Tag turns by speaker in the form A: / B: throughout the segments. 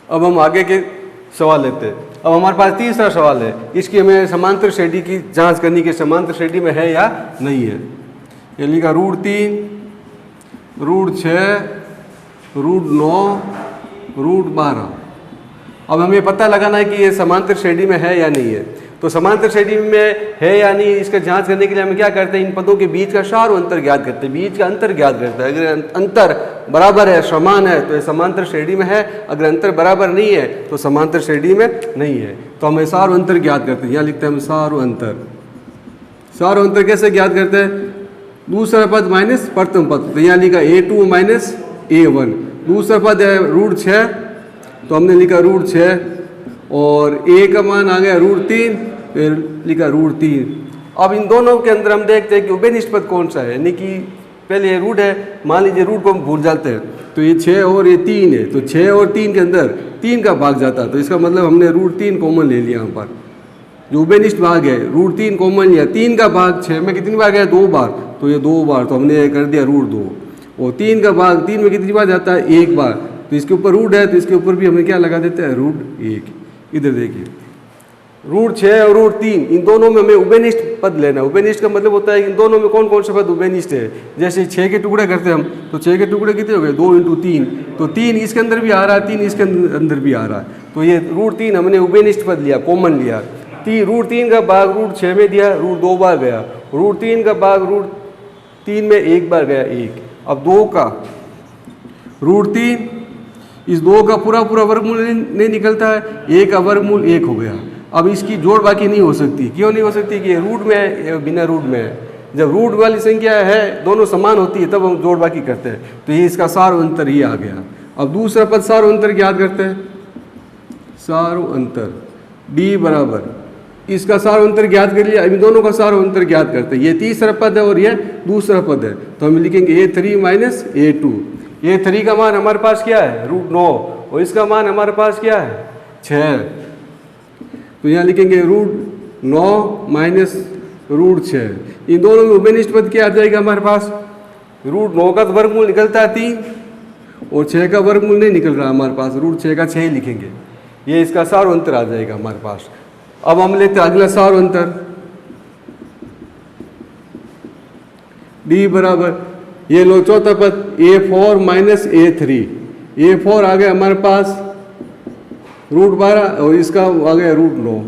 A: अब हम आगे के सवाल लेते हैं। अब हमारे पास तीसरा सवाल है, इसकी हमें समांतर श्रेणी की जांच करनी कि समांतर श्रेणी में है या नहीं है। ये लिखा √3, √6, √9, √12। अब हमें पता लगाना है कि ये समांतर श्रेणी में है या नहीं है। तो समांतर श्रेणी में है या नहीं, इसका जांच करने के लिए हम क्या करते हैं, इन पदों के बीच का सार अंतर ज्ञात करते हैं, बीच का अंतर ज्ञात करते हैं। अगर अंतर बराबर है, समान है, तो ये समांतर श्रेणी में है। अगर अंतर बराबर नहीं है तो समांतर श्रेणी में नहीं है। तो हम सार अंतर ज्ञात करते हैं। यहाँ लिखते हैं हम सार अंतर। सार अंतर कैसे ज्ञात करते हैं, दूसरा पद माइनस प्रथम पद। तो यहाँ लिखा A2 माइनस A1। दूसरा पद है √6, तो हमने लिखा √6 और A का मान आ गया √3, फिर लिखा √3। अब इन दोनों के अंदर हम देखते हैं कि उभयनिष्ठ पद कौन सा है, यानी कि पहले ये रूट है, मान लीजिए रूट को हम भूल जाते हैं, तो ये 6 और ये 3 है, तो 6 और 3 के अंदर 3 का भाग जाता है, तो इसका मतलब हमने √3 कॉमन ले लिया। यहाँ पर जो उभयनिष्ठ भाग है √3 कॉमन लिया। 3 का भाग 6 में कितनी बार गया, 2 बार, तो ये 2 बार, तो हमने कर दिया √2। और 3 का भाग 3 में कितनी बार जाता है, 1 बार, तो इसके ऊपर रूट है, तो इसके ऊपर भी हमें क्या लगा देते हैं, √1। इधर देखिए √6 और √3, इन दोनों में हमें उभयनिष्ठ पद लेना है। उभयनिष्ठ का मतलब होता है कि इन दोनों में कौन कौन सा पद उभयनिष्ठ है। जैसे 6 के टुकड़े करते हैं हम, तो 6 के टुकड़े कितने हो गए, 2 × 3, तो 3 इसके अंदर भी आ रहा है, 3 इसके अंदर भी आ रहा है, तो ये √3 हमने उभयनिष्ठ पद लिया, कॉमन लिया। √3 का भाग √6 में दिया, √2 बार गया, √3 का भाग √3 में 1 बार गया, 1। अब 2 का √3, इस 2 का पूरा वर्गमूल नहीं निकलता है, 1 का वर्गमूल 1 हो गया। अब इसकी जोड़ बाकी नहीं हो सकती, क्यों नहीं हो सकती, कि ये रूट में है, ये बिना रूट में है। जब रूट वाली संख्या है, दोनों समान होती है, तब हम जोड़ बाकी करते हैं, तो ये इसका सार अंतर ये आ गया। अब दूसरा पद सार अंतर ज्ञात करते हैं। सार अंतर D बराबर, इसका सार अंतर ज्ञात कर लिया, इन दोनों का सार अंतर ज्ञात करते हैं। ये तीसरा पद है और ये दूसरा पद है, तो हम लिखेंगे A3 माइनस A2। A3 का मान हमारे पास क्या है, √9, और इसका मान हमारे पास क्या है, 6। तो यहाँ लिखेंगे √9 माइनस √6। इन दोनों में उभयनिष्ठ पद क्या आ जाएगा हमारे पास, √9 का वर्गमूल निकलता है 3, और 6 का वर्गमूल नहीं निकल रहा हमारे पास, √6 का 6 ही लिखेंगे। ये इसका सार अंतर आ जाएगा हमारे पास। अब हम लेते हैं अगला सार अंतर। D बराबर, ये लो चौथा पद A4 माइनस A3। A4 आ गया हमारे पास √12 और इसका आ गया √9।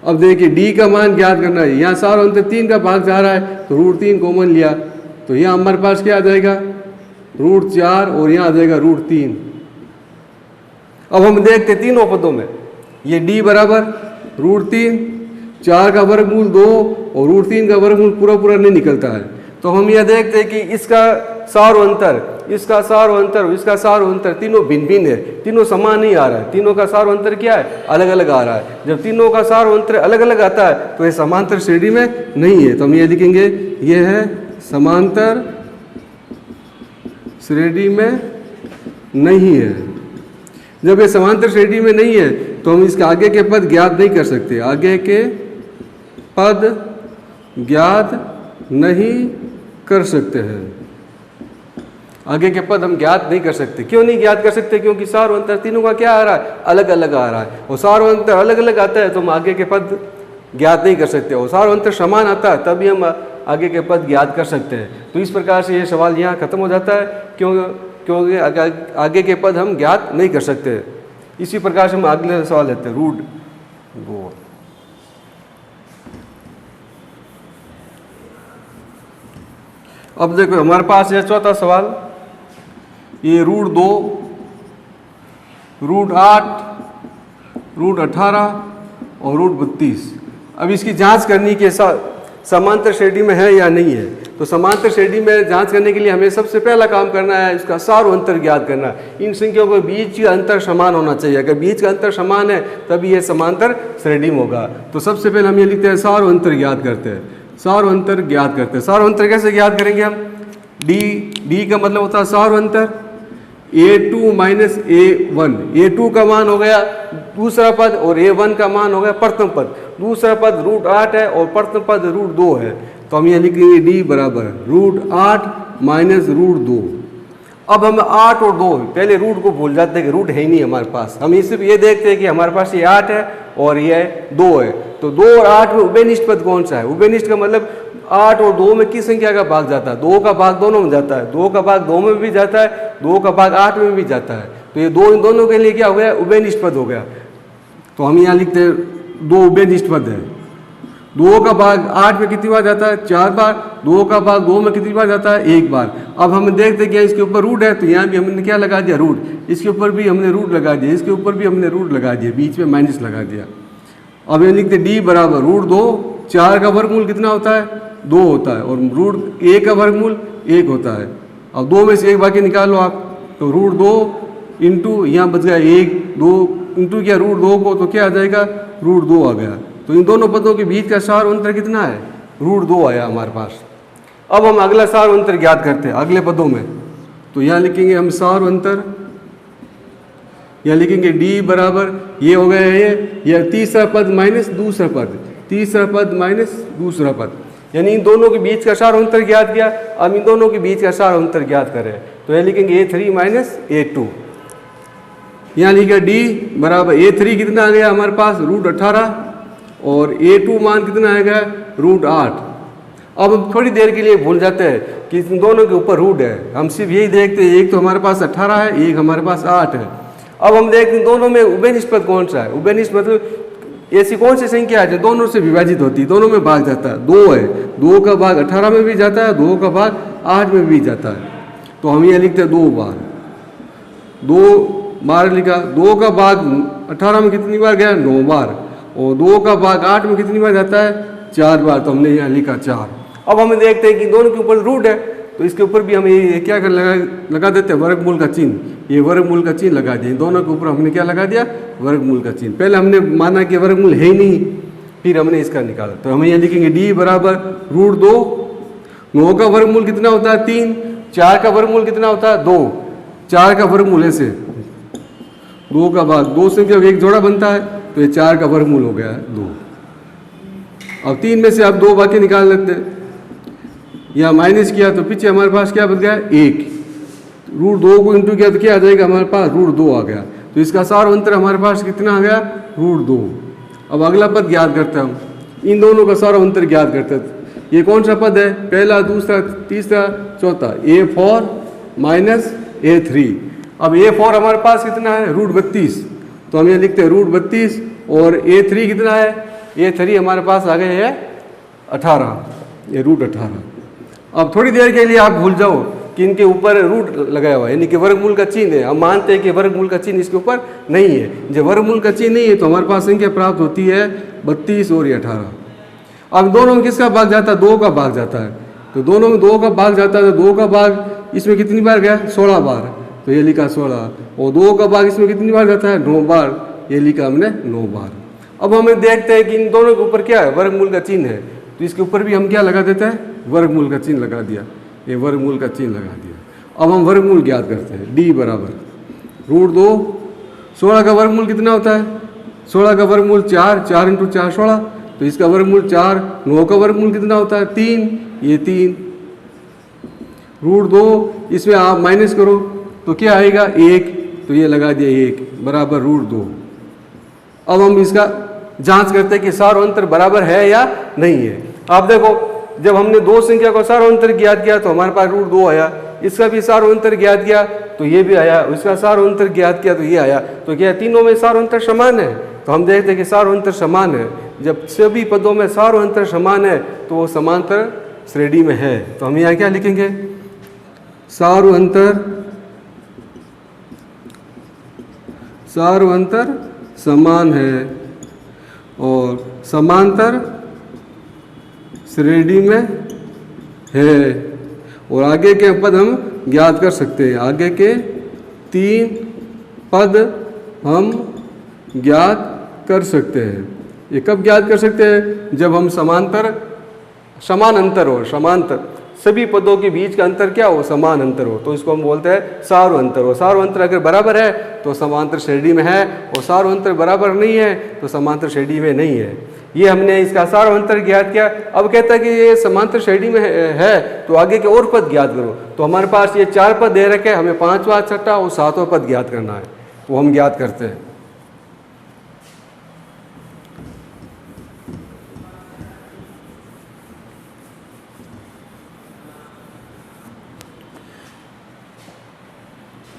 A: अब देखिए D का मान ज्ञात करना है। यहाँ सार अंतर 3 का भाग जा रहा है, तो √3 कॉमन लिया, तो यहाँ हमारे पास क्या आ जाएगा, √4 और यहाँ आ जाएगा √3। अब हम देखते तीनों पदों में, ये D बराबर √3, 4 का वर्गमूल 2 और √3 का वर्गमूल पूरा नहीं निकलता है, तो हम यह देखते हैं कि इसका सार अंतर, इसका सार अंतर, इसका सार अंतर तीनों भिन्न भिन्न है, तीनों समान नहीं आ रहा है। तीनों का सार अंतर क्या है, अलग अलग आ रहा है। जब तीनों का सार अंतर अलग अलग आता है तो ये समांतर श्रेणी में नहीं है, तो हम ये लिखेंगे ये है समांतर श्रेणी में नहीं है। जब ये समांतर श्रेणी में नहीं है तो हम इसके आगे के पद ज्ञात नहीं कर सकते, आगे के पद ज्ञात नहीं कर सकते हैं। आगे के पद हम ज्ञात नहीं कर सकते। क्यों नहीं ज्ञात कर सकते, क्योंकि सार अंतर तीनों का क्या आ रहा है, अलग अलग आ रहा है, और सार अंतर अलग अलग आता है तो हम आगे के पद ज्ञात नहीं कर सकते। और सार अंतर समान आता है तभी हम आगे के पद ज्ञात कर सकते हैं। तो इस प्रकार से ये सवाल यहाँ खत्म हो जाता है, क्योंकि आगे के पद हम ज्ञात नहीं कर सकते। इसी प्रकार से हम अगले सवाल लेते हैं, √2। अब देखो हमारे पास है चौथा सवाल, ये √2, √8, √18 और √32। अब इसकी जांच करनी कि समांतर श्रेणी में है या नहीं है। तो समांतर श्रेणी में जांच करने के लिए हमें सबसे पहला काम करना है, इसका सार अंतर ज्ञात करना। इन संख्याओं के बीच का अंतर समान होना चाहिए। अगर बीच का अंतर समान है तभी ये समांतर श्रेणी में होगा। तो सबसे पहले हम ये लिखते हैं सार अंतर ज्ञात करते हैं। सार अंतर ज्ञात करते हैं। सार अंतर कैसे ज्ञात करेंगे हम, D का मतलब होता है सार अंतर A2 माइनस A1। A2 का मान हो गया दूसरा पद और A1 का मान हो गया प्रथम पद। दूसरा पद √8 है और प्रथम पद √2 है, तो हम ये लिखेंगे D बराबर √8 माइनस √2। अब हम 8 और 2 पहले रूट को भूल जाते हैं कि रूट है ही नहीं हमारे पास। हम सिर्फ ये देखते हैं कि हमारे पास ये 8 है और ये 2 है। तो 2 और 8 में उभयनिष्ठ पद कौन सा है? उभयनिष्ठ का मतलब 8 और 2 में किस संख्या का भाग जाता है? 2 का भाग दोनों में जाता है। 2 का भाग 2 में भी जाता है, 2 का भाग 8 में भी जाता है। तो ये इन दोनों के लिए क्या हो गया? उभयनिष्ठ पद हो गया। तो हम यहाँ लिखते हैं 2 उभयनिष्ठ पद है। 2 का भाग 8 में कितनी बार जाता है? 4 बार। 2 का भाग 2 में कितनी बार जाता है? 1 बार। अब हम देखते हैं कि इसके ऊपर रूट है, तो यहाँ भी हमने क्या लगा दिया? रूट। इसके ऊपर भी हमने रूट लगा दिया, इसके ऊपर भी हमने रूट लगा दिया, बीच में माइनस लगा दिया। अब ये लिखते डी बराबर रूट 2। 4 का वर्गमूल कितना होता है? 2 होता है। और रूट 1 का वर्गमूल 1 होता है। अब 2 में से 1 बाकी निकालो आप, तो रूट 2 इंटू यहाँ बच गया 1, 2 इंटू किया रूट 2 को, तो क्या आ जाएगा? रूट 2 आ गया। तो इन दोनों पदों के बीच का सार अंतर कितना है? रूट 2 आया हमारे पास। अब हम अगला सार अंतर ज्ञात करते हैं अगले पदों में। तो यहाँ लिखेंगे हम सार अंतर, यहाँ लिखेंगे डी बराबर ये हो गया ये तीसरा पद माइनस दूसरा पद, तीसरा पद माइनस दूसरा पद, यानी इन दोनों के बीच का सार अंतर ज्ञात किया। अब इन दोनों के बीच का सार अंतर ज्ञात करें तो यह लिखेंगे A3 माइनस A2। यहाँ लिखा डी बराबर A3 कितना आ गया हमारे पास? रूट 18 और A2 मान कितना आएगा? रूट 8। अब हम थोड़ी देर के लिए भूल जाते हैं कि इन दोनों के ऊपर रूट है। हम सिर्फ यही देखते हैं, एक तो हमारे पास 18 है, एक हमारे पास 8 है। अब हम देखते हैं दोनों में उभयनिष्ठ पद कौन सा है? उभयनिष्ठ मतलब ऐसी कौन सी संख्या है जो दोनों से विभाजित होती है, दोनों में भाग जाता है? 2 है। 2 का भाग 18 में भी जाता है, 2 का भाग 8 में भी जाता है। तो हम ये लिखते हैं 2 बार, 2 बार लिखा। 2 का भाग 18 में कितनी बार गया? 9 बार। और 2 का भाग 8 में कितनी बार जाता है? 4 बार। तो हमने यहाँ लिखा 4। अब हम देखते हैं कि दोनों के ऊपर रूट है, तो इसके ऊपर भी हम ये क्या कर लगा देते हैं? वर्गमूल का चिन्ह। ये वर्गमूल का चिन्ह लगा दिया। दोनों के ऊपर हमने क्या लगा दिया? वर्गमूल का चिन्ह। पहले हमने माना कि वर्गमूल है ही नहीं, फिर हमने इसका निकाला। तो हम यहाँ लिखेंगे डी बराबर रूट 2। 9 का वर्गमूल कितना होता है? 3। 4 का वर्गमूल कितना होता है? 2। 4 का वर्गमूल ऐसे 2 का भाग 2 से जब एक जोड़ा बनता है तो ये 4 का वर्गमूल हो गया 2। अब 3 में से आप 2 बाकी निकाल लेते हैं। यहाँ माइनस किया तो पीछे हमारे पास क्या बच गया? 1। रूट 2 को इंटू किया तो क्या आ जाएगा हमारे पास? रूट 2 आ गया। तो इसका सार अंतर हमारे पास कितना आ गया? रूट 2। अब अगला पद ज्ञात करते हैं हम, इन दोनों का सार अंतर ज्ञात करते हैं। ये कौन सा पद है? पहला, दूसरा, तीसरा, चौथा। A4 minus A3। अब A4 हमारे पास कितना है? रूट 32। तो हम ये लिखते हैं रूट 32। और A3 कितना है? A3 हमारे पास आ गए है 18, ये रूट 18। अब थोड़ी देर के लिए आप भूल जाओ कि इनके ऊपर रूट लगाया हुआ है, यानी कि वर्गमूल का चिन्ह है। हम मानते हैं कि वर्गमूल का चिन्ह इसके ऊपर नहीं है। जब वर्गमूल का चिन्ह नहीं है तो हमारे पास संख्या प्राप्त होती है 32 और 18। अब दोनों में किसका भाग जाता है? 2 का भाग जाता है। तो दोनों में 2 का भाग जाता है, तो 2 का भाग इसमें कितनी बार गया? 16 बार। तो ये लिखा 16। और 2 का भाग इसमें कितनी बार जाता है? 9 बार। ये लिखा हमने 9 बार। अब हमें देखते हैं कि इन दोनों के ऊपर क्या है? वर्गमूल का चिन्ह है। तो इसके ऊपर भी हम क्या लगा देते हैं? वर्गमूल का चिन्ह लगा दिया। ये वर्गमूल का चिन्ह लगा दिया। अब हम वर्गमूल ज्ञात करते हैं। डी बराबर रूट 2। 16 का वर्गमूल कितना होता है? 16 का वर्गमूल 4। 4 इंटू 4 16। तो इसका वर्गमूल 4। 9 का वर्गमूल कितना होता है? 3। ये 3। रूट 2 इसमें आप माइनस करो तो क्या आएगा? 1। तो ये लगा दिया 1 बराबर रूट 2। अब हम इसका जांच करते हैं कि सार अंतर बराबर है या नहीं है। आप देखो, जब हमने 2 संख्या को सार अंतर ज्ञात किया तो हमारे पास रूट 2 आया। इसका भी सार अंतर ज्ञात किया तो ये भी आया। इसका सार अंतर ज्ञात किया तो ये आया। तो क्या तीनों में सार अंतर समान है? तो हम देखते हैं कि सार अंतर समान है। जब सभी पदों में सार अंतर समान है तो वो समांतर श्रेणी में है। तो हम यहाँ क्या लिखेंगे? सार अंतर समान है और समांतर श्रेणी में है। और आगे के पद हम ज्ञात कर सकते हैं। आगे के 3 पद हम ज्ञात कर सकते हैं। ये कब ज्ञात कर सकते हैं? जब हम समान अंतर हो। समांतर सभी पदों के बीच का अंतर क्या हो? समान अंतर हो। तो इसको हम बोलते हैं सार अंतर हो। सार अंतर अगर बराबर है तो समांतर श्रेणी में है, और सार अंतर बराबर नहीं है तो समांतर श्रेणी में नहीं है। ये हमने इसका सारा अंतर ज्ञात किया। अब कहता है कि ये समांतर श्रेणी में है तो आगे के और पद ज्ञात करो। तो हमारे पास ये 4 पद दे रखे, हमें 5वां, 6वां और 7वां पद ज्ञात करना है, वो हम ज्ञात करते हैं।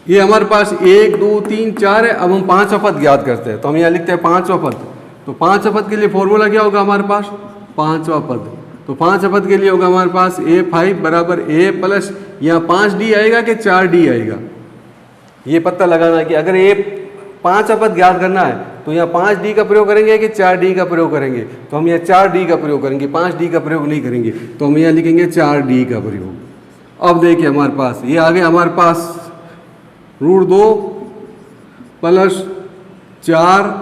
A: ये हमारे पास 1 2 3 4 है। अब हम 5वां पद ज्ञात करते हैं, तो हम यहाँ लिखते हैं 5वां पद। तो 5वां पद के लिए फॉर्मूला क्या होगा हमारे पास? 5वां पद। तो 5वां पद के लिए होगा हमारे पास A5 बराबर A प्लस यहाँ 5D आएगा कि 4D आएगा, ये पता लगाना है कि अगर A 5वां पद ज्ञात करना है तो यहाँ 5D का प्रयोग करेंगे कि 4D का प्रयोग करेंगे। तो हम यहाँ 4D का प्रयोग करेंगे, 5D का प्रयोग नहीं करेंगे। तो हम यहाँ लिखेंगे 4D का प्रयोग। अब देखिए हमारे पास ये आ गया हमारे पास √2 प्लस 4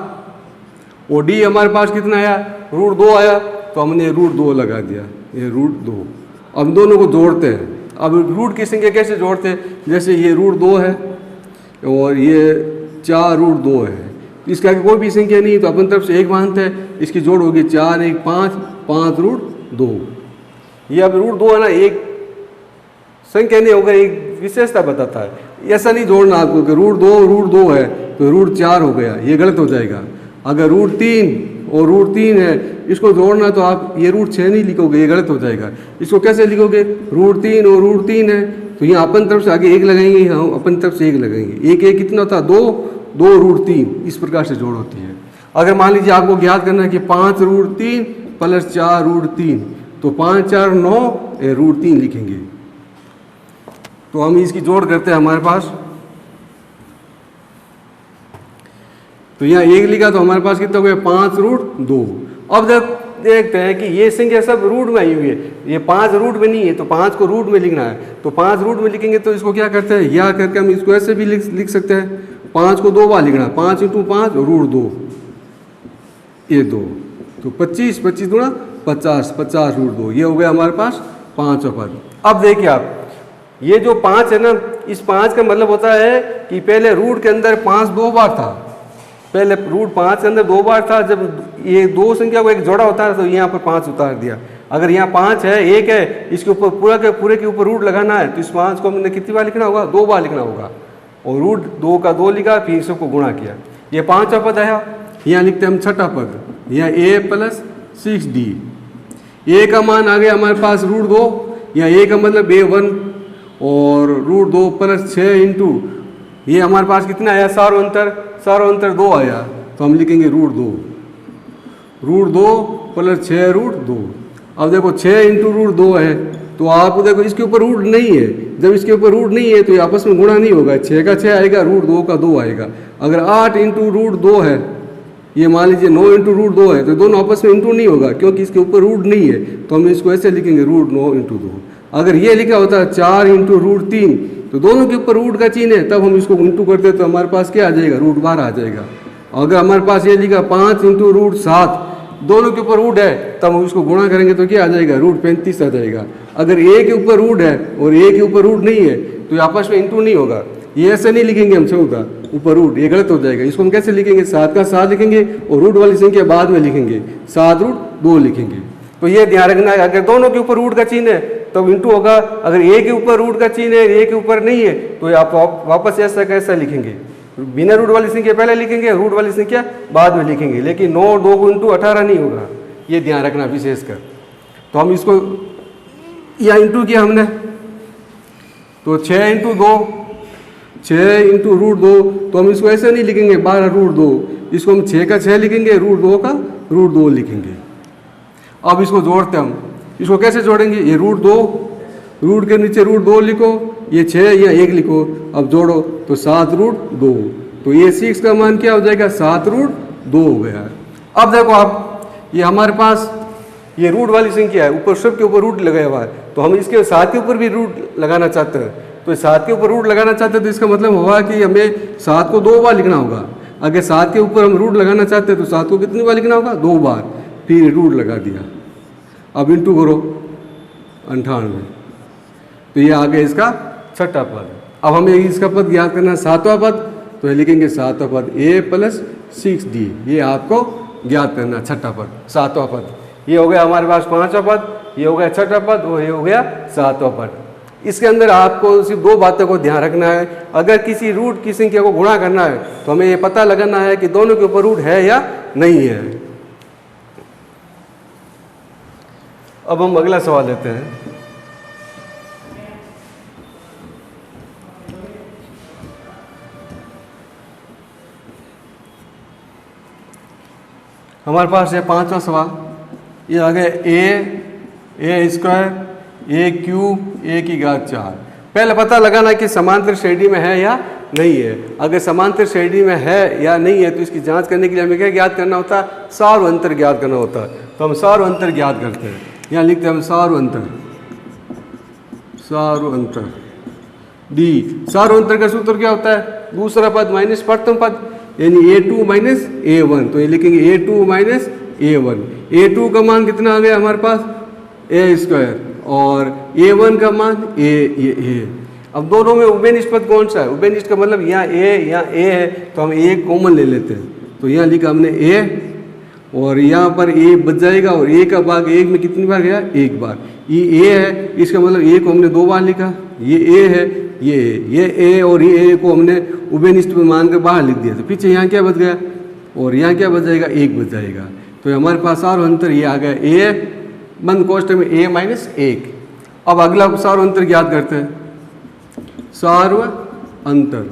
A: और D हमारे पास कितना आया? √2 आया। तो हमने √2 लगा दिया, ये √2। अब दोनों को जोड़ते हैं। अब रूट की संख्या कैसे जोड़ते हैं? जैसे ये √2 है और ये 4√2 है, इसका कोई भी संख्या नहीं तो अपन तरफ से 1 मानते हैं, इसकी जोड़ होगी 4 1 5 5√2। ये अब √2 है ना, एक संख्या नहीं होगा, एक विशेषता बताता है। ऐसा नहीं जोड़ना आपको कि √2 है तो √4 हो गया, ये गलत हो जाएगा। अगर √3 और √3 है, इसको जोड़ना तो आप ये √6 नहीं लिखोगे, ये गलत हो जाएगा। इसको कैसे लिखोगे? √3 और √3 है तो यहाँ अपन तरफ से आगे 1 लगाएंगे, हम अपन तरफ से 1 लगाएंगे। 1 1 कितना होता है? 2 2 √3, इस प्रकार से जोड़ होती है। अगर मान लीजिए आपको ज्ञात करना है कि 5√3 प्लस 4√3, तो 5 4 9 √3 लिखेंगे। तो हम इसकी जोड़ करते हैं हमारे पास, तो यहाँ 1 लिखा तो हमारे पास कितना हो गया? 5√2। अब देखते हैं कि ये संख्या सब रूट में आई हुई है, ये 5 रूट में नहीं है, तो 5 को रूट में लिखना है। तो 5 रूट में लिखेंगे तो इसको क्या करते हैं? या करके हम इसको ऐसे भी लिख सकते हैं, 5 को 2 बार लिखना है, 5 × 5 √2, ये 2, तो 25 25 गुणा 50 50 √2, ये हो गया हमारे पास 5वां पद। अब देखिए आप, ये जो 5 है ना, इस 5 का मतलब होता है कि पहले रूट के अंदर 5 2 बार था, पहले रूट 5 के अंदर 2 बार था। जब ये 2 संख्या को एक जोड़ा होता है तो यहाँ पर 5 उतार दिया। अगर यहाँ 5 है, 1 है, इसके ऊपर पूरे के ऊपर रूट लगाना है तो इस 5 को हमने कितनी बार लिखना होगा? 2 बार लिखना होगा। और रूट 2 का 2 लिखा, फिर सबको गुणा किया, ये 5वां पद आया। यहाँ लिखते हैं हम 6वां पद, यहाँ A प्लस 6D। A का मान आ गया हमारे पास √2, यहाँ A का मतलब A1 और √2 प्लस 6 इंटू ये हमारे पास कितना आया? सारो अंतर 2 आया। तो हम लिखेंगे √2 प्लस 6√2। अब देखो 6 इंटू √2 है, तो आप देखो इसके ऊपर रूट नहीं है, जब इसके ऊपर रूट नहीं है तो ये आपस में गुणा नहीं होगा। 6 का 6 आएगा, √2 का 2 आएगा। अगर 8 इंटू √2 है, ये मान लीजिए 9 इंटू √2 है, तो दोनों आपस में इंटू नहीं होगा क्योंकि इसके ऊपर रूट नहीं है, तो हम इसको ऐसे लिखेंगे √9 × 2। अगर ये लिखा होता है 4 इंटू √3, तो दोनों के ऊपर रूट का चिन्ह है, तब हम इसको इंटू करते तो हमारे पास क्या आ जाएगा? √12 आ जाएगा। अगर हमारे पास ये लिखा 5 इंटू √7, दोनों के ऊपर रूट है, तब हम इसको गुणा करेंगे तो क्या आ जाएगा? √35 आ जाएगा। अगर A के ऊपर रूट है और A के ऊपर रूट नहीं है तो ये आपस में इंटू नहीं होगा। ये ऐसे नहीं लिखेंगे हम 14 ऊपर रूट, ये गलत हो जाएगा। इसको हम कैसे लिखेंगे? 7 का 7 लिखेंगे और रूट वाली संख्या बाद में लिखेंगे, 7√2 लिखेंगे। तो ये ध्यान रखना है, अगर दोनों के ऊपर रूट का चिन्ह है तब इंटू होगा। अगर A के ऊपर रूट का चिन्ह है, A के ऊपर नहीं है, तो आप वापस ऐसा कैसा लिखेंगे? बिना रूट वाली संख्या पहले लिखेंगे, रूट वाली संख्या बाद में लिखेंगे, लेकिन 9 और 2 को इंटू 18 नहीं होगा, ये ध्यान रखना विशेषकर। तो हम इसको यहाँ इंटू किया हमने, तो 6 इंटू 2, 6 इंटू √2, तो हम इसको ऐसे नहीं लिखेंगे 12√2, इसको हम 6 का 6 लिखेंगे, √2 का √2 लिखेंगे। अब इसको जोड़ते हम, इसको कैसे जोड़ेंगे? ये √2, रूट के नीचे √2 लिखो, ये 6 या 1 लिखो, अब जोड़ो तो 7√2, तो ये 6 का मान क्या हो जाएगा? 7√2 हो गया। अब देखो आप, ये हमारे पास ये रूट वाली संख्या है, ऊपर सब के ऊपर रूट लगाया हुआ है, तो हम इसके 7 के ऊपर भी रूट लगाना चाहते हैं। तो 7 के ऊपर रूट लगाना चाहते हैं तो इसका मतलब हुआ कि हमें 7 को 2 बार लिखना होगा। अगर 7 के ऊपर हम रूट लगाना चाहते हैं तो 7 को कितनी बार लिखना होगा? 2 बार, फिर रूट लगा दिया। अब इंटू करो 98, तो ये आ गया इसका 6वां पद। अब हमें इसका पद ज्ञात करना है 7वां पद, तो ये लिखेंगे 7वां पद A प्लस 6D, ये आपको ज्ञात करना, छठा पद, सातवां पद। ये हो गया हमारे पास पांचवा पद, ये हो गया छठा पद और ये हो गया सातवां पद। इसके अंदर आपको सिर्फ दो बातों को ध्यान रखना है। अगर किसी रूट की संख्या को गुणा करना है तो हमें ये पता लगाना है कि दोनों के ऊपर रूट है या नहीं है। अब हम अगला सवाल लेते हैं। हमारे पास है पांचवा सवाल। ये आ गया ए स्क्वायर ए क्यूब ए की घात 4। पहले पता लगाना कि समांतर श्रेणी में है या नहीं है। अगर समांतर श्रेणी में है या नहीं है तो इसकी जांच करने के लिए हमें क्या ज्ञात करना होता है? सार अंतर ज्ञात करना होता है। तो हम सार अंतर ज्ञात करते हैं। यहाँ लिखते हैं हम सार अंतर डी। सार अंतर का सूत्र क्या होता है? दूसरा पद माइनस प्रथम पद, यानी a2 माइनस a1। तो ये लिखेंगे a2 माइनस a1। a2 का मान कितना आ गया हमारे पास? a स्क्वायर, और a1 का मान a। अब दोनों में उभय निष्पत्ति कौन सा है? उभय निष्पत्ति का मतलब यहाँ a है, तो हम a कॉमन ले लेते हैं। तो यहाँ लिखा हमने a, और यहाँ पर a बच जाएगा, और a का भाग 1 में कितनी बार गया? 1 बार। ये a है, इसका मतलब a को हमने 2 बार लिखा। ये a है, ये a और ये a को हमने उभय निष्ठ में मान कर बाहर लिख दिया। तो पीछे यहाँ क्या बच गया? और यहाँ क्या बच जाएगा? 1 बच जाएगा। तो हमारे पास सार अंतर ये आ गया a बंद कोष्ठक में a माइनस 1। अब अगला सार अंतर ज्ञात करते हैं। सार्व अंतर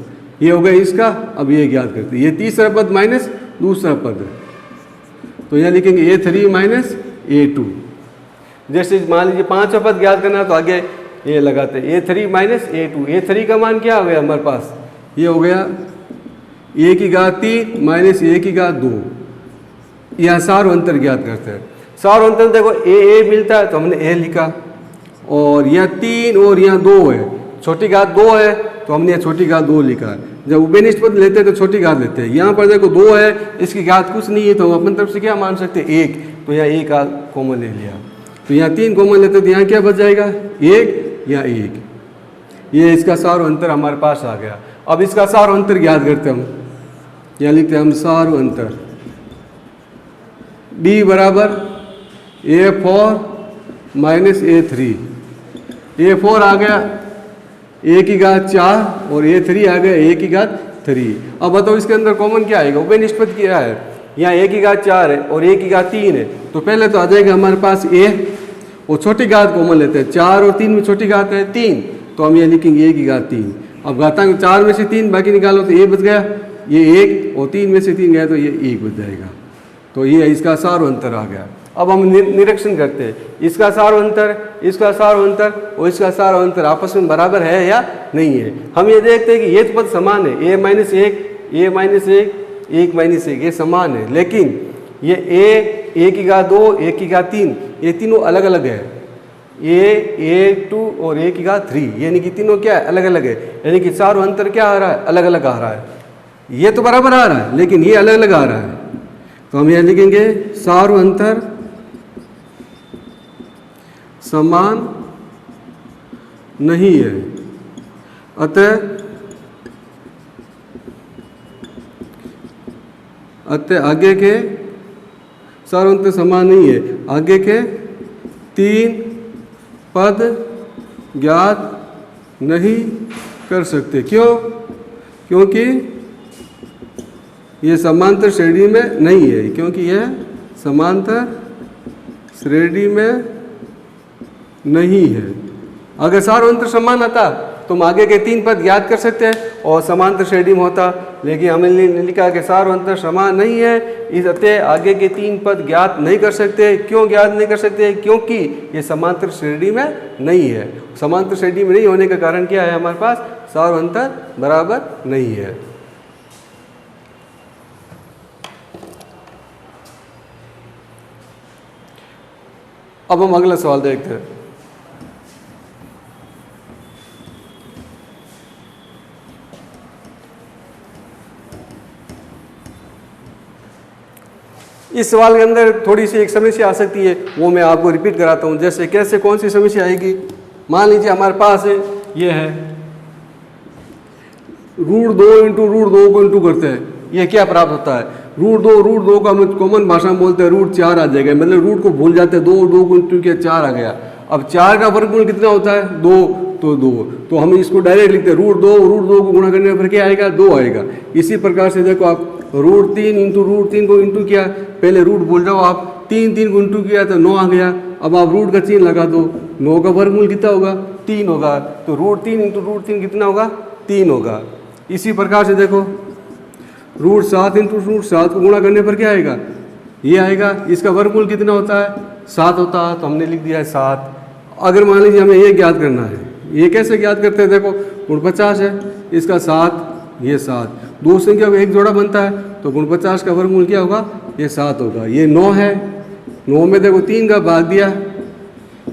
A: ये हो गया इसका, अब ये ज्ञात करते हैं। ये तीसरा पद माइनस दूसरा पद, तो यहाँ लिखेंगे a3 माइनस a2। जैसे मान लीजिए पांचवा पद ज्ञात करना तो आगे ये लगाते हैं a3 माइनस a2। a3 का मान क्या हो गया हमारे पास? ये हो गया a की घात 3 माइनस a की घात 2। यहाँ सार अंतर ज्ञात करते हैं। सार अंतर देखो a मिलता है तो हमने a लिखा, और यहाँ 3 और यहाँ 2 है, छोटी घात 2 है तो हमने यहाँ छोटी घात 2 लिखा। जब उभय निष्पत्ति लेते हैं तो छोटी घात लेते हैं। यहाँ पर देखो 2 है, इसकी घात कुछ नहीं है, तो हम अपनी तरफ से क्या मान सकते हैं? 1। तो यहाँ 1 का कॉमन ले लिया, तो यहाँ 3 कॉमन लेते हैं, तो यहाँ क्या बच जाएगा? 1 या 1। ये इसका सार अंतर हमारे पास आ गया। अब इसका सार अंतर ज्ञात करते हैं हम। यहाँ लिखते हैं हम सार अंतर D बराबर a4 माइनस a3। a4 आ गया a की घात 4 और a3 आ गया a की घात 3। अब बताओ इसके अंदर कॉमन क्या आएगा? उभय निष्पत्ति क्या है? यहाँ a की घात 4 है और a की घात 3 है, तो पहले तो आ जाएगा हमारे पास a, और छोटी घात कॉमन लेते हैं। 4 और 3 में छोटी घात है 3, तो हम ये लिखेंगे a की घात 3। अब घातांक 4 में से 3 बाकी निकालो तो a बच गया, ये 1, और 3 में से 3 गया तो ये 1 बच जाएगा। तो ये इसका सार अंतर आ गया। अब हम निरीक्षण करते हैं, इसका सार अंतर, इसका सार अंतर और इसका सार अंतर आपस में बराबर है या नहीं है। हम ये देखते हैं कि ये पद समान है, a minus 1, a minus 1, 1 minus 1, ये समान है। लेकिन ये a की घात 2, a की घात 3, ये तीनों अलग अलग है। a2 और a की घात 3, यानी कि तीनों क्या है? अलग अलग है। यानी कि सार अंतर क्या आ रहा है? अलग अलग आ रहा है। ये तो बराबर आ रहा है लेकिन ये अलग अलग आ रहा है। तो हम यहाँ लिखेंगे सार अंतर समान नहीं है, अतः आगे के सार अंतर समान नहीं है। आगे के 3 पद ज्ञात नहीं कर सकते। क्यों? क्योंकि ये समांतर श्रेणी में नहीं है, क्योंकि यह समांतर श्रेणी में नहीं है। अगर सार अंतर समान आता तो हम आगे के 3 पद ज्ञात कर सकते हैं और समांतर श्रेणी में होता, लेकिन हमने लिखा कि सार अंतर समान नहीं है, इस अतः आगे के 3 पद ज्ञात नहीं कर सकते। क्यों ज्ञात नहीं कर सकते? क्योंकि ये समांतर श्रेणी में नहीं है। समांतर श्रेणी में नहीं होने का कारण क्या है? हमारे पास सार अंतर बराबर नहीं है। अब हम अगला सवाल देखते हैं। इस सवाल के अंदर थोड़ी सी एक समस्या आ सकती है, वो मैं आपको रिपीट कराता हूँ। जैसे कैसे, कौन सी समस्या आएगी? मान लीजिए हमारे पास है, ये है √2 × √2 को इंटू करते हैं, ये क्या प्राप्त होता है? रूट दो का हम कॉमन भाषा में बोलते हैं रूट 4 आ जाएगा, मतलब रूट को भूल जाते हैं, 2 को इंटू किया 4 आ गया। अब 4 का वर्गमूल कितना होता है 2, तो 2, तो हम इसको डायरेक्ट लिखते हैं रूट 2 को गुणा करने पर क्या आएगा 2 आएगा। इसी प्रकार से देखो आप रूट 3 इंटू रूट 3 को इंटू किया, पहले रूट भूल जाओ आप, 3 को इंटू किया तो 9 आ गया। अब आप रूट का चिन्ह लगा दो, 9 का वर्गमूल कितना होगा 3 होगा, तो रूट 3 इंटू रूट 3 कितना होगा 3 होगा। इसी प्रकार से देखो रूट 7 इंटू रूट 7 को गुणा करने पर क्या आएगा ये आएगा। इसका वर्गमूल कितना होता है 7 होता है, तो हमने लिख दिया है 7। अगर मान लीजिए हमें ये ज्ञात करना है, ये कैसे ज्ञात करते हैं, देखो 49 है, इसका 7, ये 7, दो संख्या का एक जोड़ा बनता है, तो 49 का वर्गमूल क्या होगा ये 7 होगा। ये 9 है, 9 में देखो 3 का भाग दिया,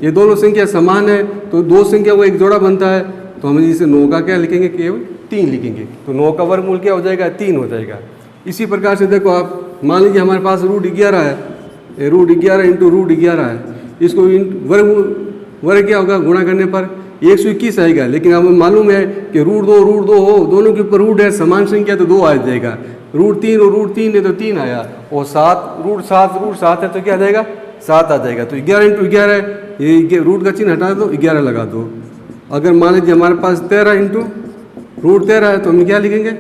A: ये दोनों संख्या समान है, तो दो संख्या को एक जोड़ा बनता है, तो हम इसे 9 का क्या लिखेंगे केवल 3 लिखेंगे, तो 9 का वर्गमूल क्या हो जाएगा 3 हो जाएगा। इसी प्रकार से देखो आप मान लीजिए हमारे पास रूट 11 है, रूट 11 इंटू रूट 11 है, इसको वर्ग क्या होगा गुणा करने पर 121 आएगा। लेकिन हमें मालूम है कि रूट 2 हो, दोनों के ऊपर रूट है, समान संख्या तो 2 आ जाएगा। रूट 3 और रूट 3 है तो 3 आया, और 7 रूट 7 है तो क्या आ जाएगा 7 आ जाएगा। तो 11 इंटू 11 ये रूट का चिन्ह हटा दो, 11 लगा दो। अगर मान लीजिए हमारे पास 13 इंटू रूट 13 है तो हम क्या लिखेंगे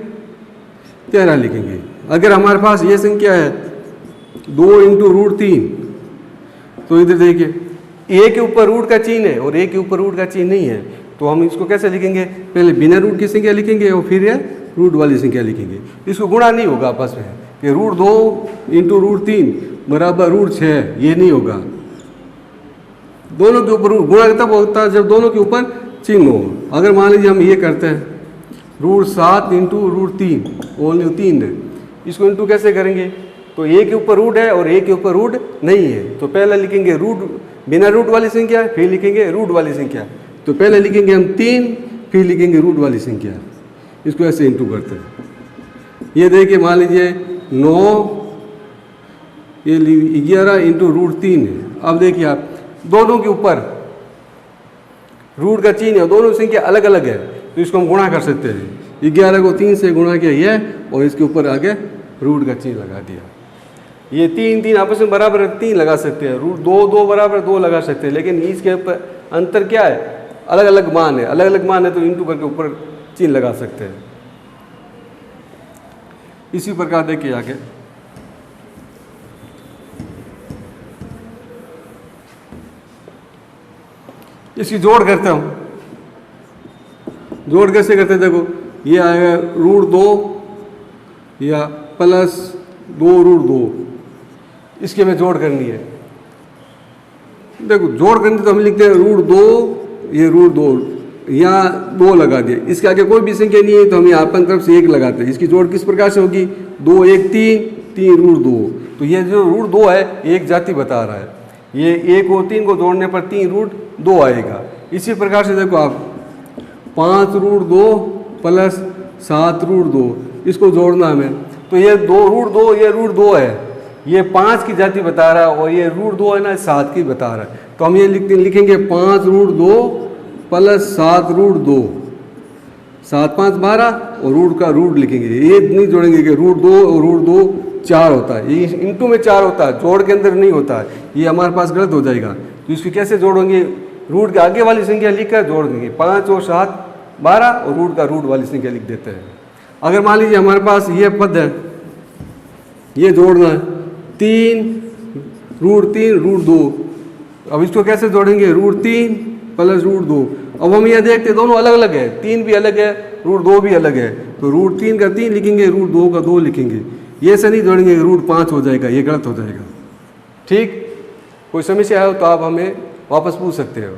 A: 13 लिखेंगे। अगर हमारे पास ये संख्या है 2 इंटू रूट 3, तो इधर देखिए ए के ऊपर रूट का चिन्ह है और ए के ऊपर रूट का चिन्ह नहीं है, तो हम इसको कैसे लिखेंगे, पहले बिना रूट की संख्या लिखेंगे और फिर ये रूट वाली संख्या लिखेंगे। इसको गुणा नहीं होगा आपस में कि रूट 2 इंटू रूट 3 बराबर रूट 6, ये नहीं होगा। दोनों के ऊपर गुणा तब होता है जब दोनों के ऊपर चिन्ह हो। अगर मान लीजिए हम ये करते हैं रूट 7 इंटू रूट 3, ओनली 3 है, इसको इंटू कैसे करेंगे, तो ए के ऊपर रूट है और ए के ऊपर रूट नहीं है, तो पहले लिखेंगे रूट बिना रूट वाली संख्या, फिर लिखेंगे रूट वाली संख्या। तो पहले लिखेंगे हम 3, फिर लिखेंगे रूट वाली संख्या, इसको ऐसे इंटू करते हैं। ये देखिए मान लीजिए 9, ये 11 इंटू रूट 3 है। अब देखिए आप दोनों के ऊपर रूट का चिन्ह है, दोनों संख्या अलग अलग है, तो इसको हम गुणा कर सकते हैं। 11 को 3 से गुणा किया ये, और इसके ऊपर आगे रूट का चिन्ह लगा दिया। ये 3 आपस में बराबर 3 लगा सकते हैं, रूट 2 बराबर 2 लगा सकते हैं, लेकिन इसके ऊपर अंतर क्या है, अलग अलग मान है, अलग अलग मान है, तो इंटू करके ऊपर चिन्ह लगा सकते हैं। इसी प्रकार देखिए आगे इसकी जोड़ करता हूँ। जोड़ कैसे करते हैं, देखो ये आएगा रूट 2 या प्लस 2 रूट 2, इसके में जोड़ करनी है। देखो जोड़ करनी तो हम लिखते हैं रूट 2, ये रूट 2 यहाँ 2 लगा दिया, इसके आगे कोई भी संख्या नहीं है तो हम यहाँ अपन तरफ से 1 लगाते हैं। इसकी जोड़ किस प्रकार से होगी, 2 1 3 रूट 2, तो ये जो रूट 2 है एक जाति बता रहा है, ये 1 और 3 को जोड़ने पर 3 रूट 2 आएगा। इसी प्रकार से देखो आप 5 रूट 2 प्लस 7 रूट 2, इसको जोड़ना हमें, तो ये 2 रूट 2, ये रूट 2 है, ये 5 की जाति बता रहा है, और ये रूट 2 है ना 7 की बता रहा है, तो हम ये लिखेंगे 5 रूट 2 प्लस 7 रूट 2, 7 5 12, और रूट का रूट लिखेंगे। ये नहीं जोड़ेंगे कि रूट 2 और रूट 2 4 होता है, ये इंटू में 4 होता है, जोड़ के अंदर नहीं होता है, ये हमारे पास गलत हो जाएगा। तो इसको कैसे जोड़ेंगे, रूट के आगे वाली संख्या लिखकर जोड़ देंगे, 5 और 7 12, और रूट का रूट वाली संख्या लिख देते हैं। अगर मान लीजिए हमारे पास ये पद है, ये जोड़ना है 3 रूट 2, अब इसको कैसे जोड़ेंगे, रूट 3 प्लस रूट 2। अब हम ये देखते हैं दोनों अलग अलग है, 3 भी अलग है, रूट 2 भी अलग है, तो रूट 3 का 3 लिखेंगे, रूट 2 का 2 लिखेंगे। ये से नहीं जोड़ेंगे, रूट 5 हो जाएगा, ये गलत हो जाएगा। ठीक, कोई समस्या है तो आप हमें वापस पूछ सकते हो।